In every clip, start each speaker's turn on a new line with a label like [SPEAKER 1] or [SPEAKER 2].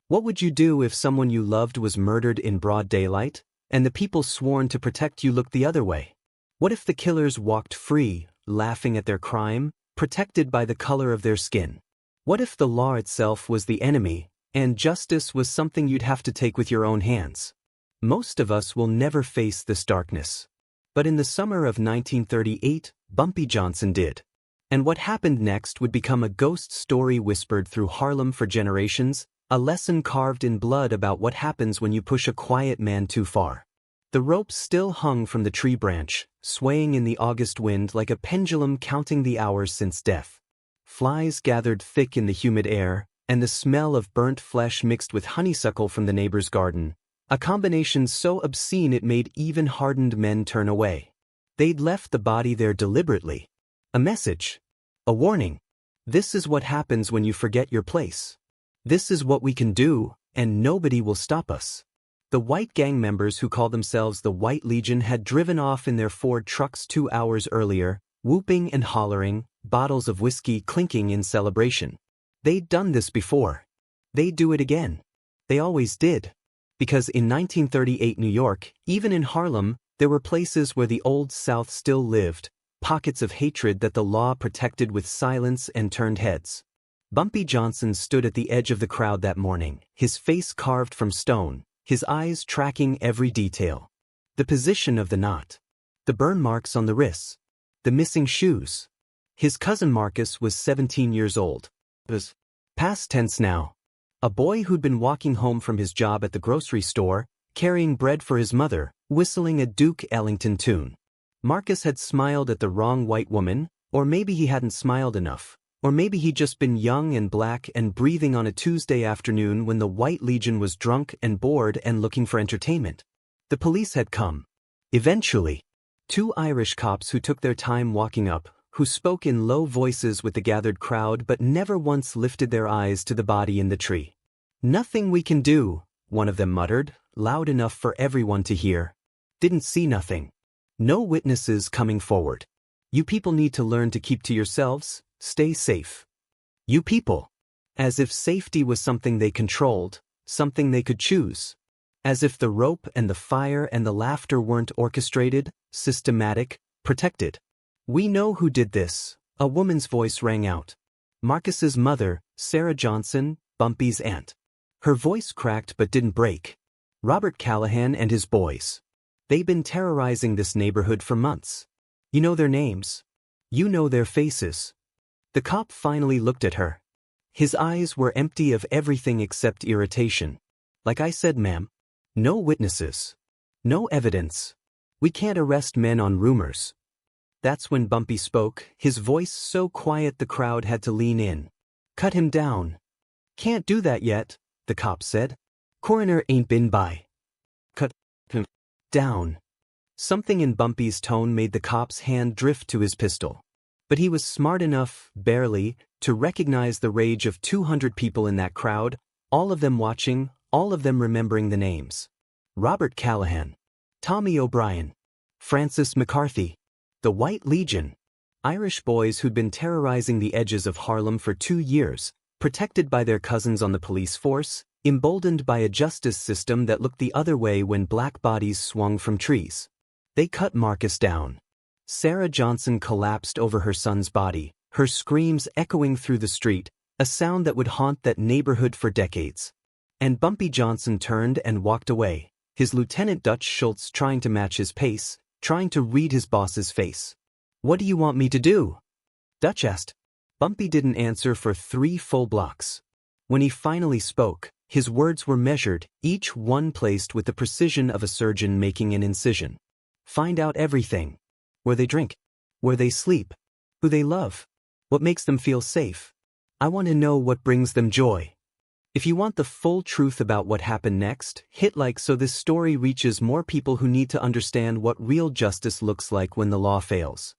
[SPEAKER 1] What would you do if someone you loved was murdered in broad daylight, and the people sworn to protect you looked the other way? What if the killers walked free, laughing at their crime, protected by the color of their skin? What if the law itself was the enemy, and justice was something you'd have to take with your own hands? Most of us will never face this darkness. But in the summer of 1938, Bumpy Johnson did. And what happened next would become a ghost story whispered through Harlem for generations, a lesson carved in blood about what happens when you push a quiet man too far. The rope still hung from the tree branch, swaying in the August wind like a pendulum counting the hours since death. Flies gathered thick in the humid air, and the smell of burnt flesh mixed with honeysuckle from the neighbor's garden, a combination so obscene it made even hardened men turn away. They'd left the body there deliberately. A message. A warning. This is what happens when you forget your place. This is what we can do, and nobody will stop us. The white gang members who called themselves the White Legion had driven off in their Ford trucks 2 hours earlier, whooping and hollering, bottles of whiskey clinking in celebration. They'd done this before. They'd do it again. They always did. Because in 1938 New York, even in Harlem, there were places where the Old South still lived, pockets of hatred that the law protected with silence and turned heads. Bumpy Johnson stood at the edge of the crowd that morning, his face carved from stone, his eyes tracking every detail. The position of the knot. The burn marks on the wrists. The missing shoes. His cousin Marcus was 17 years old. Was past tense now. A boy who'd been walking home from his job at the grocery store, carrying bread for his mother, whistling a Duke Ellington tune. Marcus had smiled at the wrong white woman, or maybe he hadn't smiled enough, or maybe he'd just been young and black and breathing on a Tuesday afternoon when the White Legion was drunk and bored and looking for entertainment. The police had come. Eventually. 2 Irish cops who took their time walking up, who spoke in low voices with the gathered crowd but never once lifted their eyes to the body in the tree. "Nothing we can do," one of them muttered, loud enough for everyone to hear. "Didn't see nothing. No witnesses coming forward. You people need to learn to keep to yourselves, stay safe. You people." As if safety was something they controlled, something they could choose. As if the rope and the fire and the laughter weren't orchestrated, systematic, protected. "We know who did this," a woman's voice rang out. Marcus's mother, Sarah Johnson, Bumpy's aunt. Her voice cracked but didn't break. "Robert Callahan and his boys. They've been terrorizing this neighborhood for months. You know their names. You know their faces." The cop finally looked at her. His eyes were empty of everything except irritation. "Like I said, ma'am. No witnesses. No evidence. We can't arrest men on rumors." That's when Bumpy spoke, his voice so quiet the crowd had to lean in. "Cut him down." "Can't do that yet," the cop said. "Coroner ain't been by." "Cut him down." Something in Bumpy's tone made the cop's hand drift to his pistol. But he was smart enough, barely, to recognize the rage of 200 people in that crowd, all of them watching, all of them remembering the names. Robert Callahan. Tommy O'Brien. Francis McCarthy. The White Legion. Irish boys who'd been terrorizing the edges of Harlem for 2 years, protected by their cousins on the police force, emboldened by a justice system that looked the other way when black bodies swung from trees. They cut Marcus down. Sarah Johnson collapsed over her son's body, her screams echoing through the street, a sound that would haunt that neighborhood for decades. And Bumpy Johnson turned and walked away, his Lieutenant Dutch Schultz trying to match his pace, trying to read his boss's face. "What do you want me to do?" Dutch asked. Bumpy didn't answer for 3 full blocks. When he finally spoke, his words were measured, each one placed with the precision of a surgeon making an incision. "Find out everything. Where they drink. Where they sleep. Who they love. What makes them feel safe. I want to know what brings them joy. If you want the full truth about what happened next, hit like so this story reaches more people who need to understand what real justice looks like when the law fails.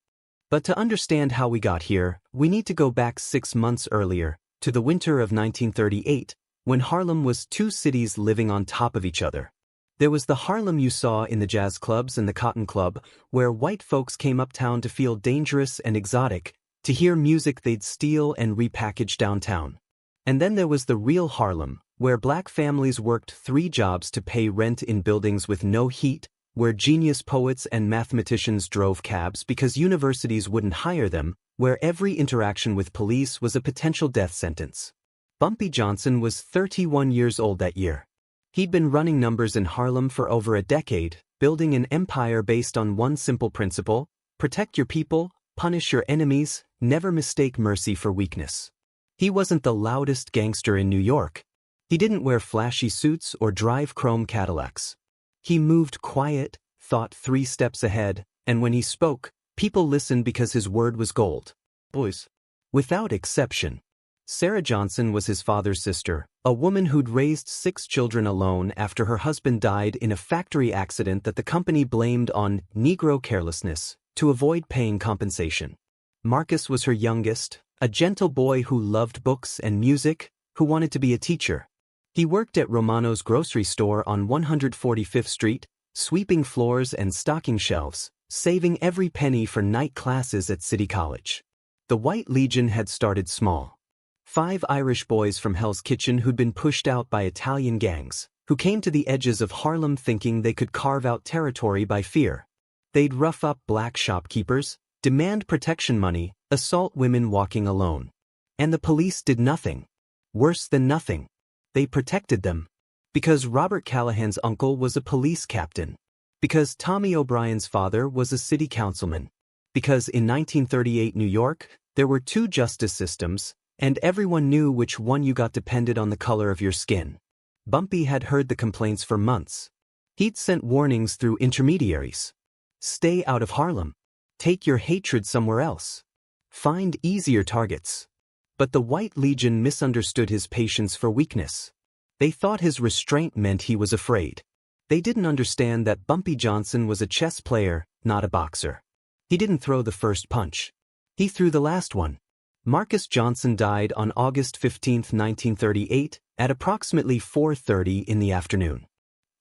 [SPEAKER 1] But to understand how we got here, we need to go back 6 months earlier, to the winter of 1938, when Harlem was 2 cities living on top of each other. There was the Harlem you saw in the jazz clubs and the Cotton Club, where white folks came uptown to feel dangerous and exotic, to hear music they'd steal and repackage downtown. And then there was the real Harlem, where black families worked 3 jobs to pay rent in buildings with no heat, where genius poets and mathematicians drove cabs because universities wouldn't hire them, where every interaction with police was a potential death sentence. Bumpy Johnson was 31 years old that year. He'd been running numbers in Harlem for over a decade, building an empire based on one simple principle: protect your people, punish your enemies, never mistake mercy for weakness. He wasn't the loudest gangster in New York. He didn't wear flashy suits or drive chrome Cadillacs. He moved quiet, thought 3 steps ahead, and when he spoke, people listened because his word was gold. Boys. Without exception. Sarah Johnson was his father's sister, a woman who'd raised 6 children alone after her husband died in a factory accident that the company blamed on Negro carelessness to avoid paying compensation. Marcus was her youngest, a gentle boy who loved books and music, who wanted to be a teacher. He worked at Romano's grocery store on 145th Street, sweeping floors and stocking shelves, saving every penny for night classes at City College. The White Legion had started small. 5 Irish boys from Hell's Kitchen who'd been pushed out by Italian gangs, who came to the edges of Harlem thinking they could carve out territory by fear. They'd rough up black shopkeepers, demand protection money, assault women walking alone. And the police did nothing. Worse than nothing. They protected them. Because Robert Callahan's uncle was a police captain. Because Tommy O'Brien's father was a city councilman. Because in 1938 New York, there were 2 justice systems, and everyone knew which one you got depended on the color of your skin. Bumpy had heard the complaints for months. He'd sent warnings through intermediaries. Stay out of Harlem. Take your hatred somewhere else. Find easier targets. But the White Legion misunderstood his patience for weakness. They thought his restraint meant he was afraid. They didn't understand that Bumpy Johnson was a chess player, not a boxer. He didn't throw the first punch. He threw the last one. Marcus Johnson died on August 15, 1938, at approximately 4:30 in the afternoon.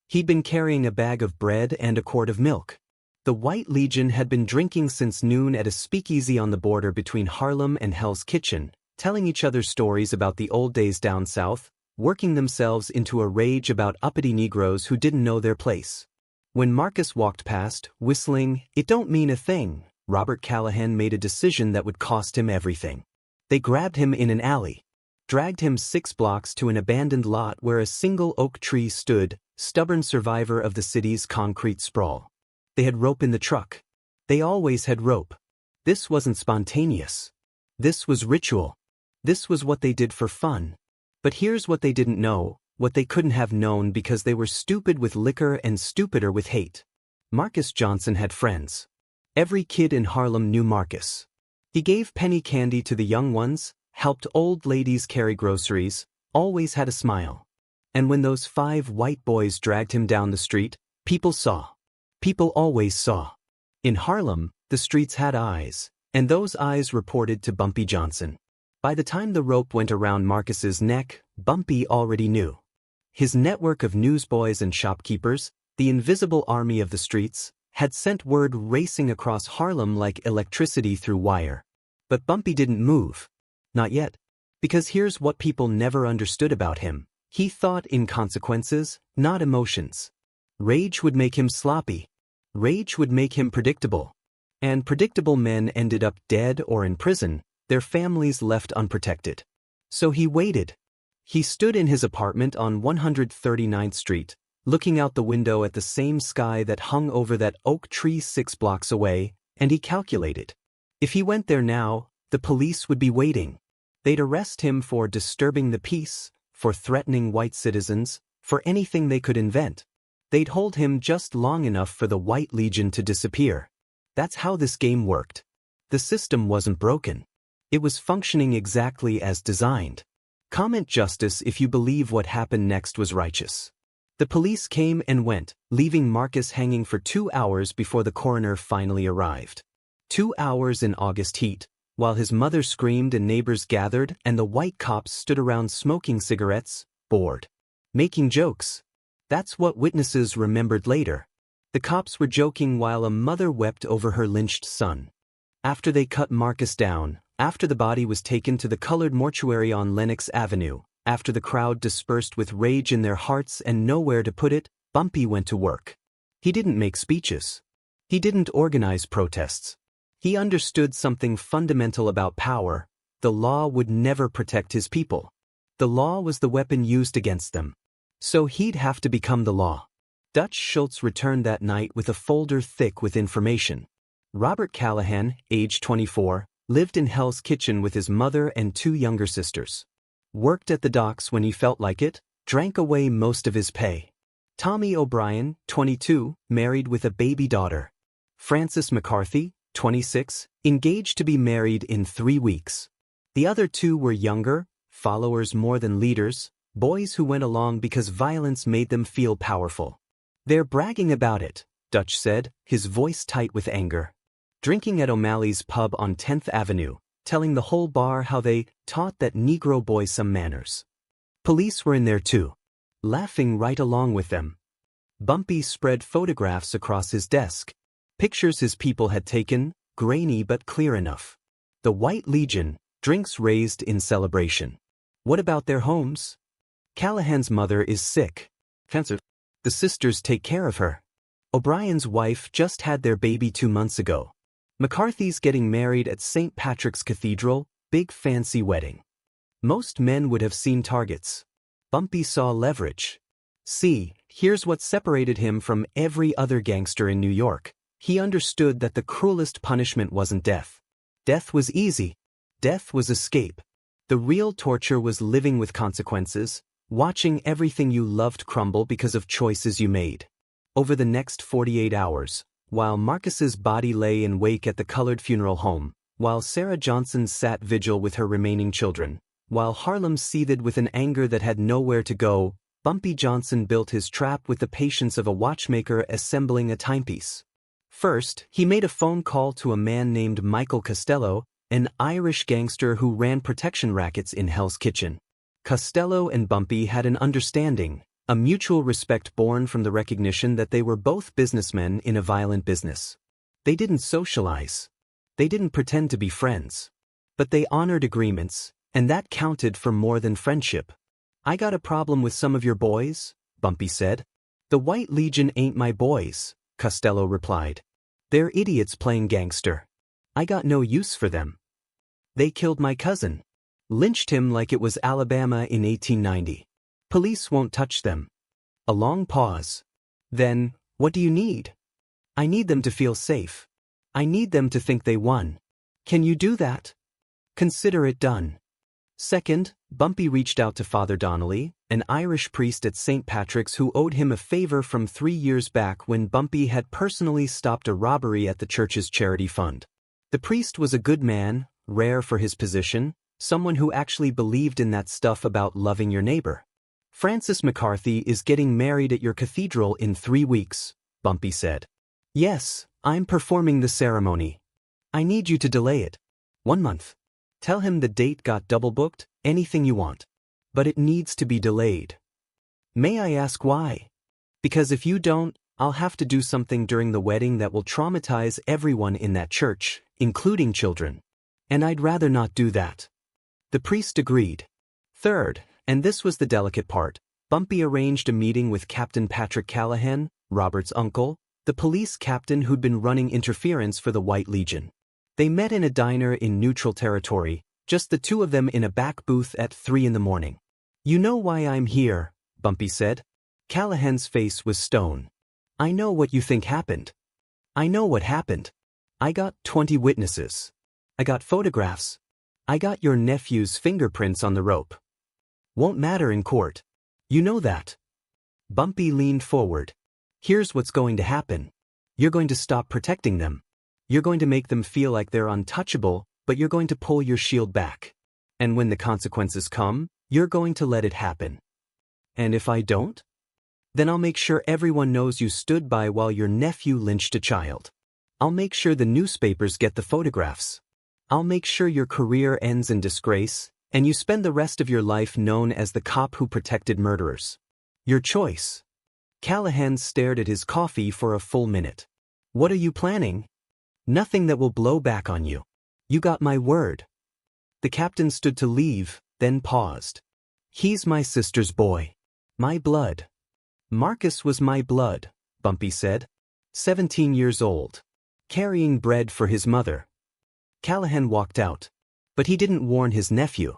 [SPEAKER 1] He'd been carrying a bag of bread and a quart of milk. The White Legion had been drinking since noon at a speakeasy on the border between Harlem and Hell's Kitchen, telling each other stories about the old days down south, working themselves into a rage about uppity Negroes who didn't know their place. When Marcus walked past, whistling, "It don't mean a thing," Robert Callahan made a decision that would cost him everything. They grabbed him in an alley, dragged him 6 blocks to an abandoned lot where a single oak tree stood, stubborn survivor of the city's concrete sprawl. They had rope in the truck. They always had rope. This wasn't spontaneous. This was ritual. This was what they did for fun. But here's what they didn't know, what they couldn't have known because they were stupid with liquor and stupider with hate. Marcus Johnson had friends. Every kid in Harlem knew Marcus. He gave penny candy to the young ones, helped old ladies carry groceries, always had a smile. And when those 5 white boys dragged him down the street, people saw. People always saw. In Harlem, the streets had eyes, and those eyes reported to Bumpy Johnson. By the time the rope went around Marcus's neck, Bumpy already knew. His network of newsboys and shopkeepers, the invisible army of the streets, had sent word racing across Harlem like electricity through wire. But Bumpy didn't move. Not yet. Because here's what people never understood about him. He thought in consequences, not emotions. Rage would make him sloppy. Rage would make him predictable. And predictable men ended up dead or in prison, their families left unprotected. So he waited. He stood in his apartment on 139th Street, looking out the window at the same sky that hung over that oak tree 6 blocks away, and he calculated. If he went there now, the police would be waiting. They'd arrest him for disturbing the peace, for threatening white citizens, for anything they could invent. They'd hold him just long enough for the White Legion to disappear. That's how this game worked. The system wasn't broken. It was functioning exactly as designed. Comment justice if you believe what happened next was righteous. The police came and went, leaving Marcus hanging for 2 hours before the coroner finally arrived. 2 hours in August heat, while his mother screamed and neighbors gathered and the white cops stood around smoking cigarettes, bored. Making jokes. That's what witnesses remembered later. The cops were joking while a mother wept over her lynched son. After they cut Marcus down, after the body was taken to the colored mortuary on Lenox Avenue, After the crowd dispersed with rage in their hearts and nowhere to put it, Bumpy went to work. He didn't make speeches. He didn't organize protests. He understood something fundamental about power. The law would never protect his people. The law was the weapon used against them. So he'd have to become the law. Dutch Schultz returned that night with a folder thick with information. Robert Callahan, age 24, lived in Hell's Kitchen with his mother and 2 younger sisters. Worked at the docks when he felt like it, drank away most of his pay. Tommy O'Brien, 22, married with a baby daughter. Francis McCarthy, 26, engaged to be married in 3 weeks. The other 2 were younger, followers more than leaders, boys who went along because violence made them feel powerful. "They're bragging about it," Dutch said, his voice tight with anger. Drinking at O'Malley's pub on 10th Avenue, telling the whole bar how they taught that Negro boy some manners. Police were in there too, laughing right along with them. Bumpy spread photographs across his desk. Pictures his people had taken, grainy but clear enough. The White Legion, drinks raised in celebration. What about their homes? Callahan's mother is sick. Cancer. The sisters take care of her. O'Brien's wife just had their baby 2 months ago. McCarthy's getting married at St. Patrick's Cathedral, big fancy wedding. Most men would have seen targets. Bumpy saw leverage. See, here's what separated him from every other gangster in New York. He understood that the cruelest punishment wasn't death. Death was easy. Death was escape. The real torture was living with consequences, watching everything you loved crumble because of choices you made. Over the next 48 hours, while Marcus's body lay in wake at the colored funeral home, while Sarah Johnson sat vigil with her remaining children, while Harlem seethed with an anger that had nowhere to go, Bumpy Johnson built his trap with the patience of a watchmaker assembling a timepiece. First, he made a phone call to a man named Michael Costello, an Irish gangster who ran protection rackets in Hell's Kitchen. Costello and Bumpy had an understanding, a mutual respect born from the recognition that they were both businessmen in a violent business. They didn't socialize. They didn't pretend to be friends. But they honored agreements, and that counted for more than friendship. "I got a problem with some of your boys," Bumpy said. "The White Legion ain't my boys," Costello replied. "They're idiots playing gangster. I got no use for them. They killed my cousin. Lynched him like it was Alabama in 1890. Police won't touch them." A long pause. "Then, what do you need?" "I need them to feel safe. I need them to think they won. Can you do that?" "Consider it done." Second, Bumpy reached out to Father Donnelly, an Irish priest at St. Patrick's who owed him a favor from 3 years back when Bumpy had personally stopped a robbery at the church's charity fund. The priest was a good man, rare for his position, someone who actually believed in that stuff about loving your neighbor. "Francis McCarthy is getting married at your cathedral in 3 weeks, Bumpy said. "Yes, I'm performing the ceremony. I need you to delay it. 1 month. Tell him the date got double booked, anything you want. But it needs to be delayed." "May I ask why?" "Because if you don't, I'll have to do something during the wedding that will traumatize everyone in that church, including children. And I'd rather not do that." The priest agreed. Third, and this was the delicate part, Bumpy arranged a meeting with Captain Patrick Callahan, Robert's uncle, the police captain who'd been running interference for the White Legion. They met in a diner in neutral territory, just the 2 of them in a back booth at 3 in the morning. "You know why I'm here," Bumpy said. Callahan's face was stone. "I know what you think happened. I know what happened. I got 20 witnesses. I got photographs. I got your nephew's fingerprints on the rope. Won't matter in court. You know that." Bumpy leaned forward. "Here's what's going to happen. You're going to stop protecting them. You're going to make them feel like they're untouchable, but you're going to pull your shield back. And when the consequences come, you're going to let it happen. And if I don't? Then I'll make sure everyone knows you stood by while your nephew lynched a child. I'll make sure the newspapers get the photographs. I'll make sure your career ends in disgrace, and you spend the rest of your life known as the cop who protected murderers. Your choice." Callahan stared at his coffee for a full minute. "What are you planning?" "Nothing that will blow back on you. You got my word." The captain stood to leave, then paused. He's my sister's boy. My blood. Marcus was my blood, Bumpy said. 17 years old. Carrying bread for his mother. Callahan walked out. But he didn't warn his nephew.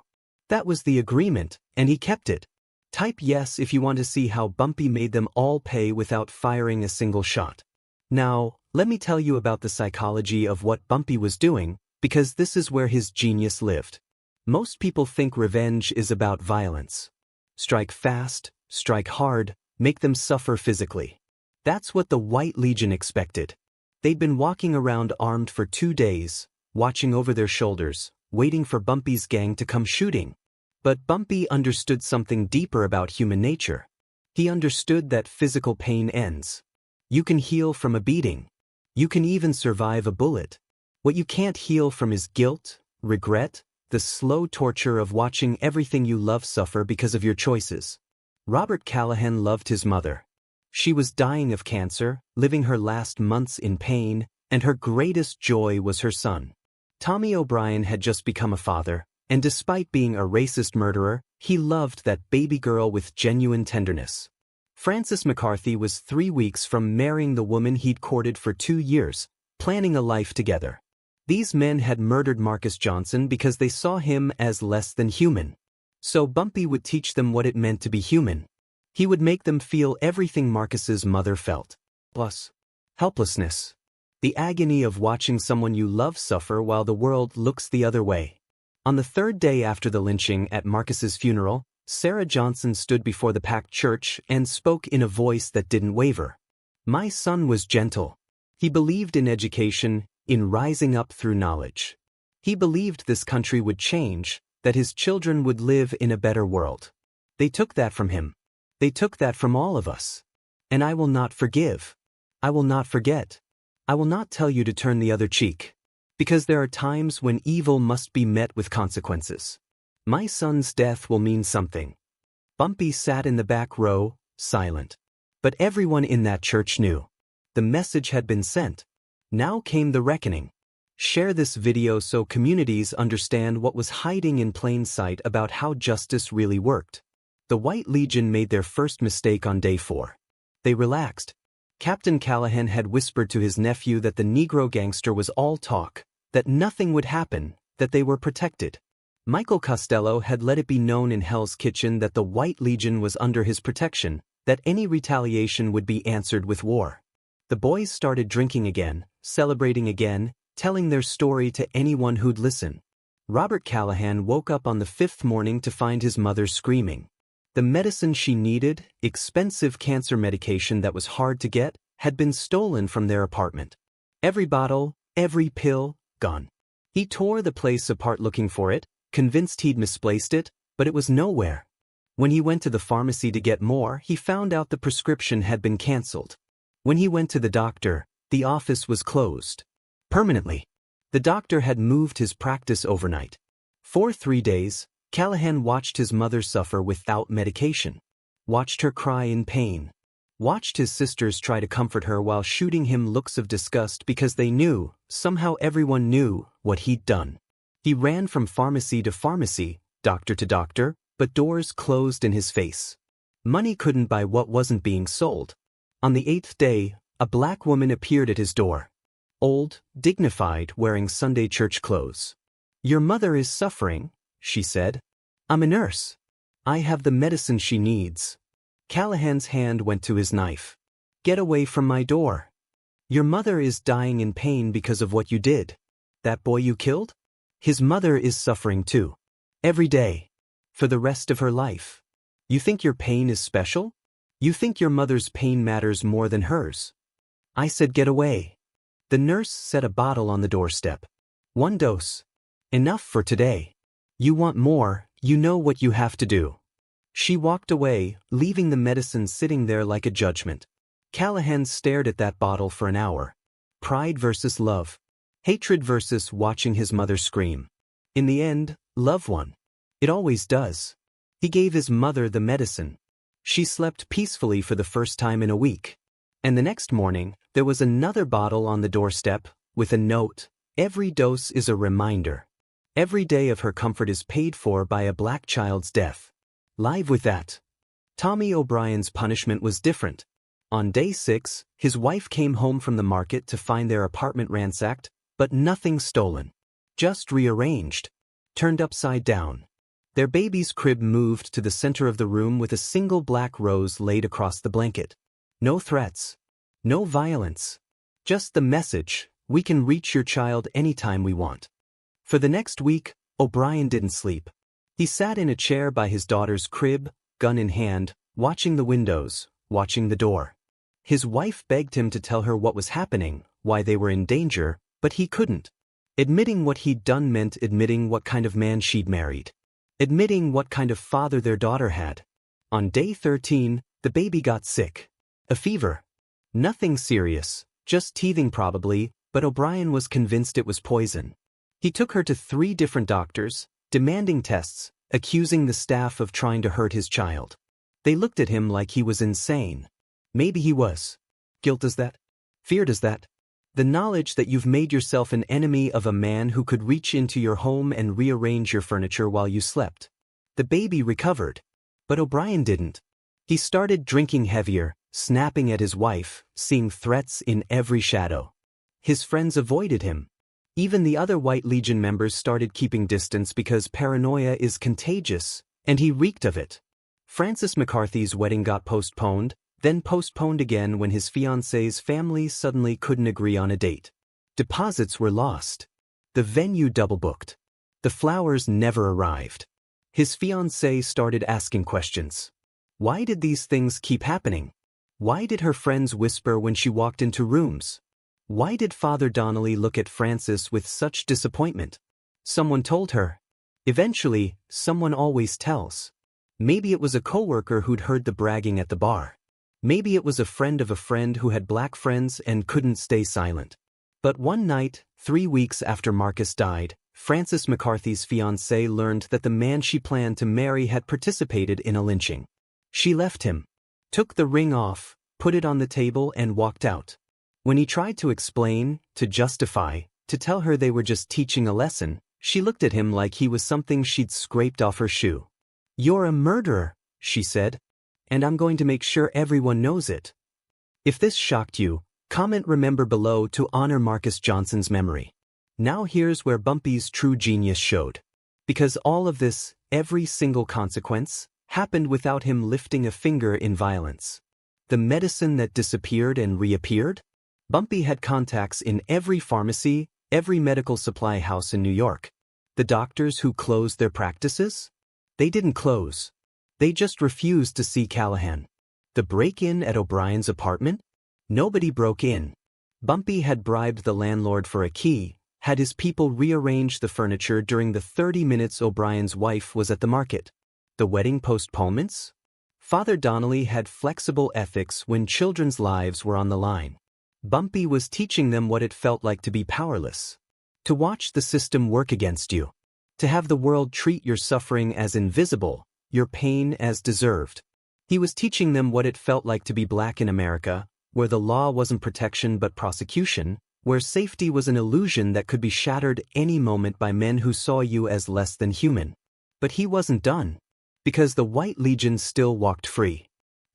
[SPEAKER 1] That was the agreement, and he kept it. Type yes if you want to see how Bumpy made them all pay without firing a single shot. Now, let me tell you about the psychology of what Bumpy was doing, because this is where his genius lived. Most people think revenge is about violence. Strike fast, strike hard, make them suffer physically. That's what the White Legion expected. They'd been walking around armed for 2 days, watching over their shoulders, waiting for Bumpy's gang to come shooting. But Bumpy understood something deeper about human nature. He understood that physical pain ends. You can heal from a beating. You can even survive a bullet. What you can't heal from is guilt, regret, the slow torture of watching everything you love suffer because of your choices. Robert Callahan loved his mother. She was dying of cancer, living her last months in pain, and her greatest joy was her son. Tommy O'Brien had just become a father, and despite being a racist murderer, he loved that baby girl with genuine tenderness. Francis McCarthy was 3 weeks from marrying the woman he'd courted for 2 years, planning a life together. These men had murdered Marcus Johnson because they saw him as less than human. So Bumpy would teach them what it meant to be human. He would make them feel everything Marcus's mother felt. Plus, helplessness. The agony of watching someone you love suffer while the world looks the other way. On the 3rd day after the lynching at Marcus's funeral, Sarah Johnson stood before the packed church and spoke in a voice that didn't waver. My son was gentle. He believed in education, in rising up through knowledge. He believed this country would change, that his children would live in a better world. They took that from him. They took that from all of us. And I will not forgive. I will not forget. I will not tell you to turn the other cheek. Because there are times when evil must be met with consequences. My son's death will mean something. Bumpy sat in the back row, silent. But everyone in that church knew. The message had been sent. Now came the reckoning. Share this video so communities understand what was hiding in plain sight about how justice really worked. The White Legion made their first mistake on day 4. They relaxed. Captain Callahan had whispered to his nephew that the Negro gangster was all talk, that nothing would happen, that they were protected. Michael Costello had let it be known in Hell's Kitchen that the White Legion was under his protection, that any retaliation would be answered with war. The boys started drinking again, celebrating again, telling their story to anyone who'd listen. Robert Callahan woke up on the 5th morning to find his mother screaming. The medicine she needed, expensive cancer medication that was hard to get, had been stolen from their apartment. Every bottle, every pill, gone. He tore the place apart looking for it, convinced he'd misplaced it, but it was nowhere. When he went to the pharmacy to get more, he found out the prescription had been canceled. When he went to the doctor, the office was closed. Permanently. The doctor had moved his practice overnight. For 3 days, Callahan watched his mother suffer without medication. Watched her cry in pain. Watched his sisters try to comfort her while shooting him looks of disgust because they knew, somehow everyone knew, what he'd done. He ran from pharmacy to pharmacy, doctor to doctor, but doors closed in his face. Money couldn't buy what wasn't being sold. On the 8th day, a black woman appeared at his door. Old, dignified, wearing Sunday church clothes. Your mother is suffering, she said. I'm a nurse. I have the medicine she needs. Callahan's hand went to his knife. Get away from my door. Your mother is dying in pain because of what you did. That boy you killed? His mother is suffering too. Every day. For the rest of her life. You think your pain is special? You think your mother's pain matters more than hers? I said get away. The nurse set a bottle on the doorstep. 1 dose. Enough for today. You want more, you know what you have to do. She walked away, leaving the medicine sitting there like a judgment. Callahan stared at that bottle for an hour. Pride versus love. Hatred versus watching his mother scream. In the end, love won. It always does. He gave his mother the medicine. She slept peacefully for the first time in a week. And the next morning, there was another bottle on the doorstep, with a note. Every dose is a reminder. Every day of her comfort is paid for by a black child's death. Live with that. Tommy O'Brien's punishment was different. On day 6, his wife came home from the market to find their apartment ransacked, but nothing stolen. Just rearranged. Turned upside down. Their baby's crib moved to the center of the room with a single black rose laid across the blanket. No threats. No violence. Just the message, we can reach your child anytime we want. For the next week, O'Brien didn't sleep. He sat in a chair by his daughter's crib, gun in hand, watching the windows, watching the door. His wife begged him to tell her what was happening, why they were in danger, but he couldn't. Admitting what he'd done meant admitting what kind of man she'd married. Admitting what kind of father their daughter had. On day 13, the baby got sick. A fever. Nothing serious, just teething probably, but O'Brien was convinced it was poison. He took her to 3 different doctors, demanding tests, accusing the staff of trying to hurt his child. They looked at him like he was insane. Maybe he was. Guilt does that? Fear does that? The knowledge that you've made yourself an enemy of a man who could reach into your home and rearrange your furniture while you slept. The baby recovered. But O'Brien didn't. He started drinking heavier, snapping at his wife, seeing threats in every shadow. His friends avoided him. Even the other White Legion members started keeping distance because paranoia is contagious, and he reeked of it. Frances McCarthy's wedding got postponed, then postponed again when his fiancée's family suddenly couldn't agree on a date. Deposits were lost. The venue double-booked. The flowers never arrived. His fiancée started asking questions. Why did these things keep happening? Why did her friends whisper when she walked into rooms? Why did Father Donnelly look at Frances with such disappointment? Someone told her. Eventually, someone always tells. Maybe it was a coworker who'd heard the bragging at the bar. Maybe it was a friend of a friend who had black friends and couldn't stay silent. But one night, 3 weeks after Marcus died, Frances McCarthy's fiancé learned that the man she planned to marry had participated in a lynching. She left him, took the ring off, put it on the table and walked out. When he tried to explain, to justify, to tell her they were just teaching a lesson, she looked at him like he was something she'd scraped off her shoe. "You're a murderer," she said. "And I'm going to make sure everyone knows it." If this shocked you, comment remember below to honor Marcus Johnson's memory. Now here's where Bumpy's true genius showed. Because all of this, every single consequence, happened without him lifting a finger in violence. The medicine that disappeared and reappeared? Bumpy had contacts in every pharmacy, every medical supply house in New York. The doctors who closed their practices? They didn't close. They just refused to see Callahan. The break-in at O'Brien's apartment? Nobody broke in. Bumpy had bribed the landlord for a key, had his people rearrange the furniture during the 30 minutes O'Brien's wife was at the market. The wedding postponements? Father Donnelly had flexible ethics when children's lives were on the line. Bumpy was teaching them what it felt like to be powerless. To watch the system work against you. To have the world treat your suffering as invisible, your pain as deserved. He was teaching them what it felt like to be black in America, where the law wasn't protection but prosecution, where safety was an illusion that could be shattered any moment by men who saw you as less than human. But he wasn't done. Because the White Legion still walked free.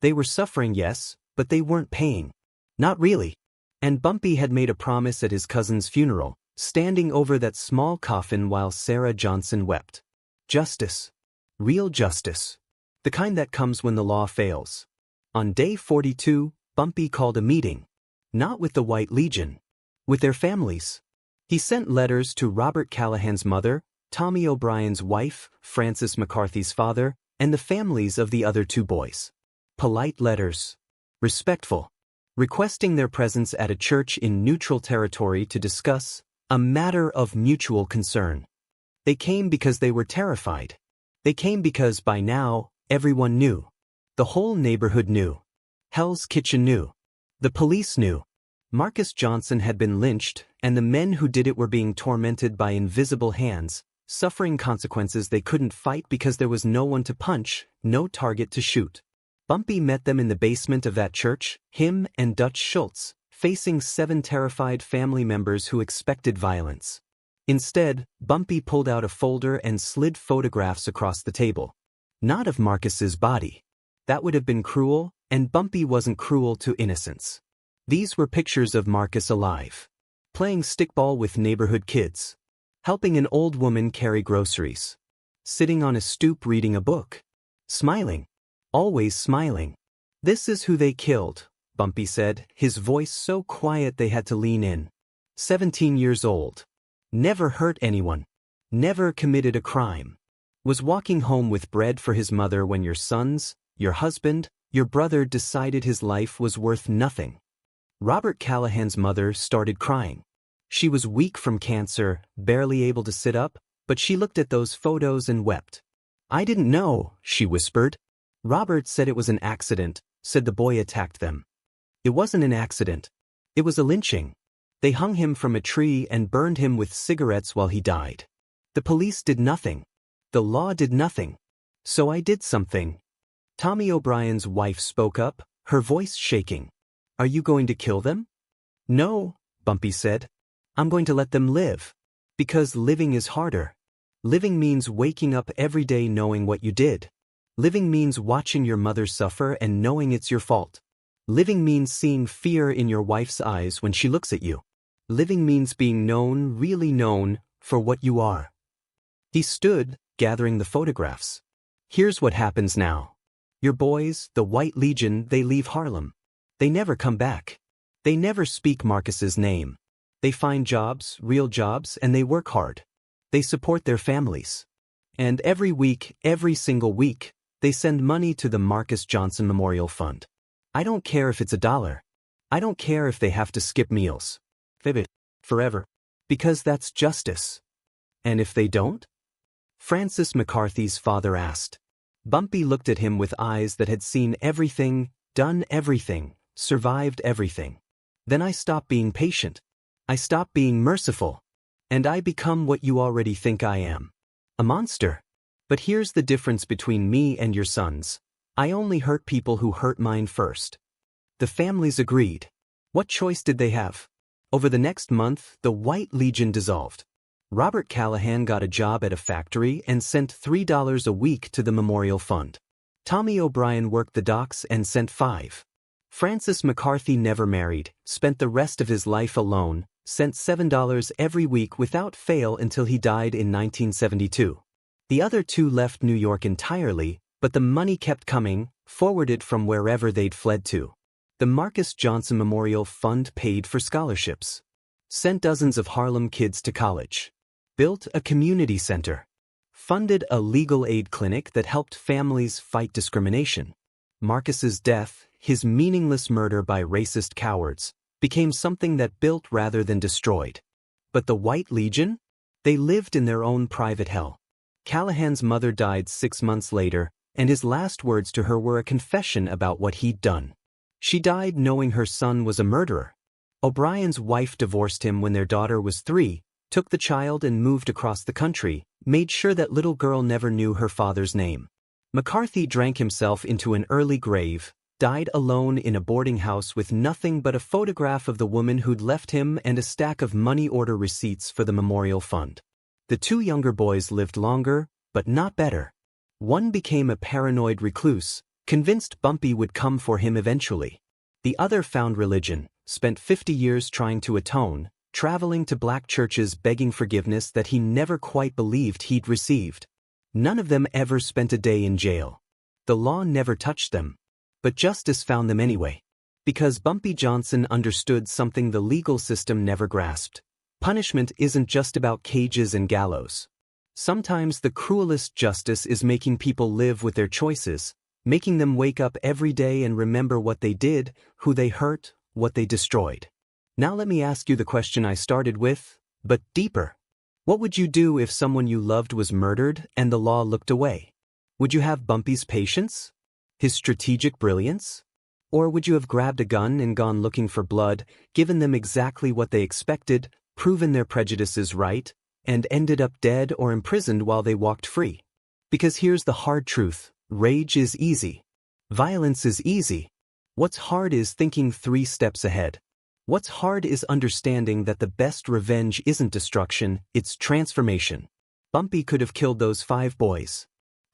[SPEAKER 1] They were suffering, yes, but they weren't paying. Not really. And Bumpy had made a promise at his cousin's funeral, standing over that small coffin while Sarah Johnson wept. Justice. Real justice. The kind that comes when the law fails. On day 42, Bumpy called a meeting. Not with the White Legion. With their families. He sent letters to Robert Callahan's mother, Tommy O'Brien's wife, Frances McCarthy's father, and the families of the other 2 boys. Polite letters. Respectful. Requesting their presence at a church in neutral territory to discuss a matter of mutual concern. They came because they were terrified. They came because by now, everyone knew. The whole neighborhood knew. Hell's Kitchen knew. The police knew. Marcus Johnson had been lynched, and the men who did it were being tormented by invisible hands, suffering consequences they couldn't fight because there was no one to punch, no target to shoot. Bumpy met them in the basement of that church, him and Dutch Schultz, facing 7 terrified family members who expected violence. Instead, Bumpy pulled out a folder and slid photographs across the table. Not of Marcus's body. That would have been cruel, and Bumpy wasn't cruel to innocence. These were pictures of Marcus alive, playing stickball with neighborhood kids, helping an old woman carry groceries, sitting on a stoop reading a book, smiling, always smiling. "This is who they killed," Bumpy said, his voice so quiet they had to lean in. 17 years old. Never hurt anyone. Never committed a crime. Was walking home with bread for his mother when your sons, your husband, your brother decided his life was worth nothing. Robert Callahan's mother started crying. She was weak from cancer, barely able to sit up, but she looked at those photos and wept. "I didn't know," she whispered. "Robert said it was an accident," said the boy attacked them. "It wasn't an accident. It was a lynching. They hung him from a tree and burned him with cigarettes while he died. The police did nothing. The law did nothing. So I did something." Tommy O'Brien's wife spoke up, her voice shaking. "Are you going to kill them?" "No," Bumpy said. "I'm going to let them live. Because living is harder. Living means waking up every day knowing what you did. Living means watching your mother suffer and knowing it's your fault. Living means seeing fear in your wife's eyes when she looks at you. Living means being known, really known, for what you are." He stood, gathering the photographs. "Here's what happens now. Your boys, the White Legion, they leave Harlem. They never come back. They never speak Marcus's name. They find jobs, real jobs, and they work hard. They support their families. And every week, every single week, they send money to the Marcus Johnson Memorial Fund. I don't care if it's $1. I don't care if they have to skip meals. Forever. Because that's justice." "And if they don't?" Francis McCarthy's father asked. Bumpy looked at him with eyes that had seen everything, done everything, survived everything. "Then I stop being patient. I stop being merciful. And I become what you already think I am. A monster. But here's the difference between me and your sons. I only hurt people who hurt mine first." The families agreed. What choice did they have? Over the next month, the White Legion dissolved. Robert Callahan got a job at a factory and sent $3 a week to the Memorial Fund. Tommy O'Brien worked the docks and sent $5. Francis McCarthy never married, spent the rest of his life alone, sent $7 every week without fail until he died in 1972. The other two left New York entirely, but the money kept coming, forwarded from wherever they'd fled to. The Marcus Johnson Memorial Fund paid for scholarships, sent dozens of Harlem kids to college, built a community center, funded a legal aid clinic that helped families fight discrimination. Marcus's death, his meaningless murder by racist cowards, became something that built rather than destroyed. But the White Legion? They lived in their own private hell. Callahan's mother died 6 months later, and his last words to her were a confession about what he'd done. She died knowing her son was a murderer. O'Brien's wife divorced him when their daughter was 3, took the child and moved across the country, made sure that little girl never knew her father's name. McCarthy drank himself into an early grave, died alone in a boarding house with nothing but a photograph of the woman who'd left him and a stack of money order receipts for the Memorial Fund. The 2 younger boys lived longer, but not better. One became a paranoid recluse, convinced Bumpy would come for him eventually. The other found religion, spent 50 years trying to atone, traveling to black churches begging forgiveness that he never quite believed he'd received. None of them ever spent a day in jail. The law never touched them. But justice found them anyway. Because Bumpy Johnson understood something the legal system never grasped. Punishment isn't just about cages and gallows. Sometimes the cruelest justice is making people live with their choices, making them wake up every day and remember what they did, who they hurt, what they destroyed. Now let me ask you the question I started with, but deeper. What would you do if someone you loved was murdered and the law looked away? Would you have Bumpy's patience? His strategic brilliance? Or would you have grabbed a gun and gone looking for blood, given them exactly what they expected, proven their prejudices right, and ended up dead or imprisoned while they walked free? Because here's the hard truth. Rage is easy. Violence is easy. What's hard is thinking 3 steps ahead. What's hard is understanding that the best revenge isn't destruction, it's transformation. Bumpy could have killed those 5 boys.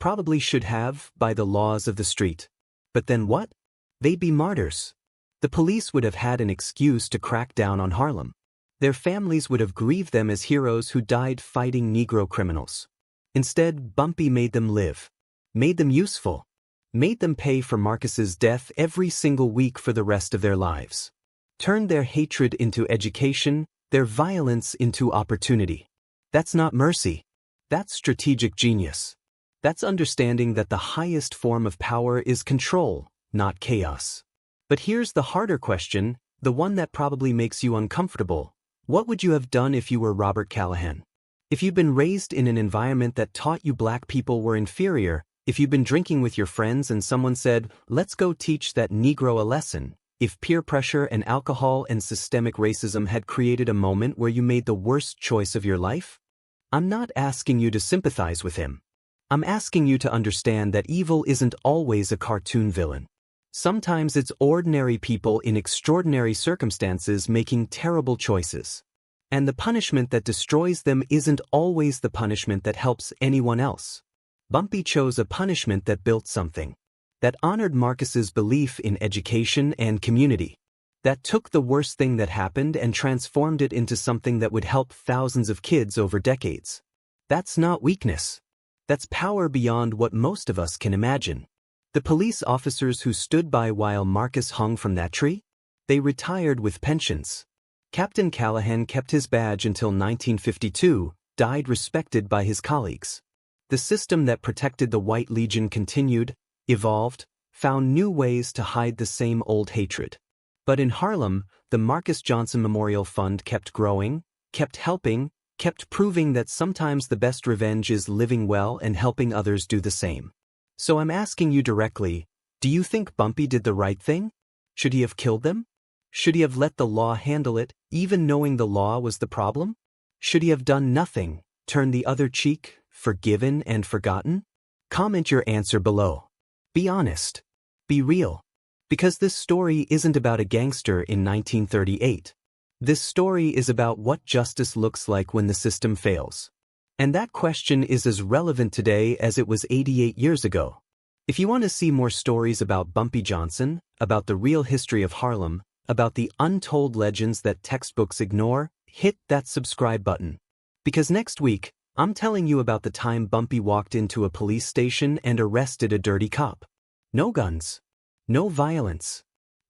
[SPEAKER 1] probably should have, by the laws of the street. But then what? They'd be martyrs. The police would have had an excuse to crack down on Harlem. Their families would have grieved them as heroes who died fighting Negro criminals. Instead, Bumpy made them live. Made them useful. Made them pay for Marcus's death every single week for the rest of their lives. Turned their hatred into education, their violence into opportunity. That's not mercy. That's strategic genius. That's understanding that the highest form of power is control, not chaos. But here's the harder question, the one that probably makes you uncomfortable. What would you have done if you were Robert Callahan? If you'd been raised in an environment that taught you black people were inferior, if you'd been drinking with your friends and someone said, let's go teach that Negro a lesson, if peer pressure and alcohol and systemic racism had created a moment where you made the worst choice of your life? I'm not asking you to sympathize with him. I'm asking you to understand that evil isn't always a cartoon villain. Sometimes it's ordinary people in extraordinary circumstances making terrible choices. And the punishment that destroys them isn't always the punishment that helps anyone else. Bumpy chose a punishment that built something. That honored Marcus's belief in education and community. That took the worst thing that happened and transformed it into something that would help thousands of kids over decades. That's not weakness. That's power beyond what most of us can imagine. The police officers who stood by while Marcus hung from that tree? They retired with pensions. Captain Callahan kept his badge until 1952, died respected by his colleagues. The system that protected the White Legion continued, evolved, found new ways to hide the same old hatred. But in Harlem, the Marcus Johnson Memorial Fund kept growing, kept helping, kept proving that sometimes the best revenge is living well and helping others do the same. So I'm asking you directly, do you think Bumpy did the right thing? Should he have killed them? Should he have let the law handle it, even knowing the law was the problem? Should he have done nothing, turned the other cheek, forgiven and forgotten? Comment your answer below. Be honest. Be real. Because this story isn't about a gangster in 1938. This story is about what justice looks like when the system fails. And that question is as relevant today as it was 88 years ago. If you want to see more stories about Bumpy Johnson, about the real history of Harlem, about the untold legends that textbooks ignore, hit that subscribe button. Because next week, I'm telling you about the time Bumpy walked into a police station and arrested a dirty cop. No guns. No violence.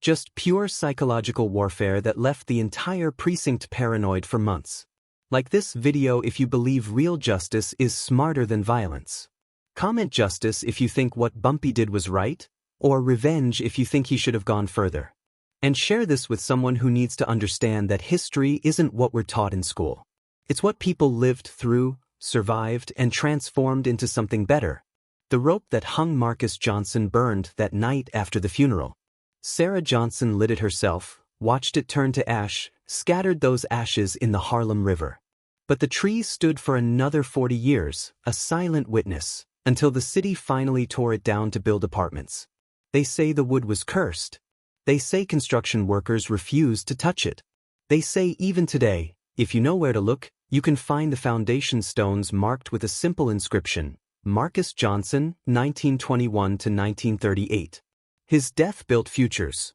[SPEAKER 1] Just pure psychological warfare that left the entire precinct paranoid for months. Like this video if you believe real justice is smarter than violence. Comment justice if you think what Bumpy did was right, or revenge if you think he should have gone further. And share this with someone who needs to understand that history isn't what we're taught in school. It's what people lived through, survived, and transformed into something better. The rope that hung Marcus Johnson burned that night after the funeral. Sarah Johnson lit it herself, watched it turn to ash, scattered those ashes in the Harlem River. But the tree stood for another 40 years, a silent witness, until the city finally tore it down to build apartments. They say the wood was cursed. They say construction workers refused to touch it. They say even today, if you know where to look, you can find the foundation stones marked with a simple inscription, Marcus Johnson, 1921 to 1938. His death built futures.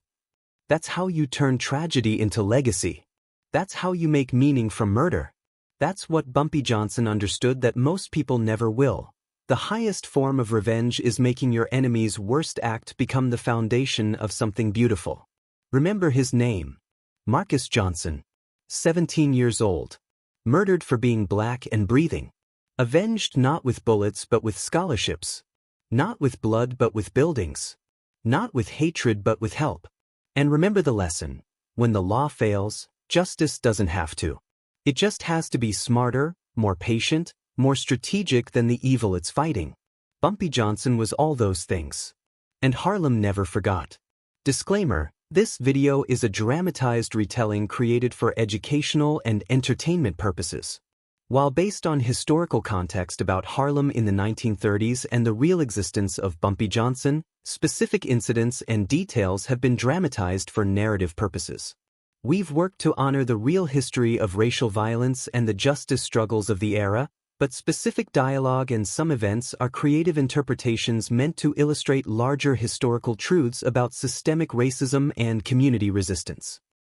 [SPEAKER 1] That's how you turn tragedy into legacy. That's how you make meaning from murder. That's what Bumpy Johnson understood that most people never will. The highest form of revenge is making your enemy's worst act become the foundation of something beautiful. Remember his name. Marcus Johnson. 17 years old. Murdered for being black and breathing. Avenged not with bullets but with scholarships. Not with blood but with buildings. Not with hatred but with help. And remember the lesson. When the law fails, justice doesn't have to. It just has to be smarter, more patient, more strategic than the evil it's fighting. Bumpy Johnson was all those things. And Harlem never forgot. Disclaimer, this video is a dramatized retelling created for educational and entertainment purposes. While based on historical context about Harlem in the 1930s and the real existence of Bumpy Johnson, specific incidents and details have been dramatized for narrative purposes. We've worked to honor the real history of racial violence and the justice struggles of the era, but specific dialogue and some events are creative interpretations meant to illustrate larger historical truths about systemic racism and community resistance.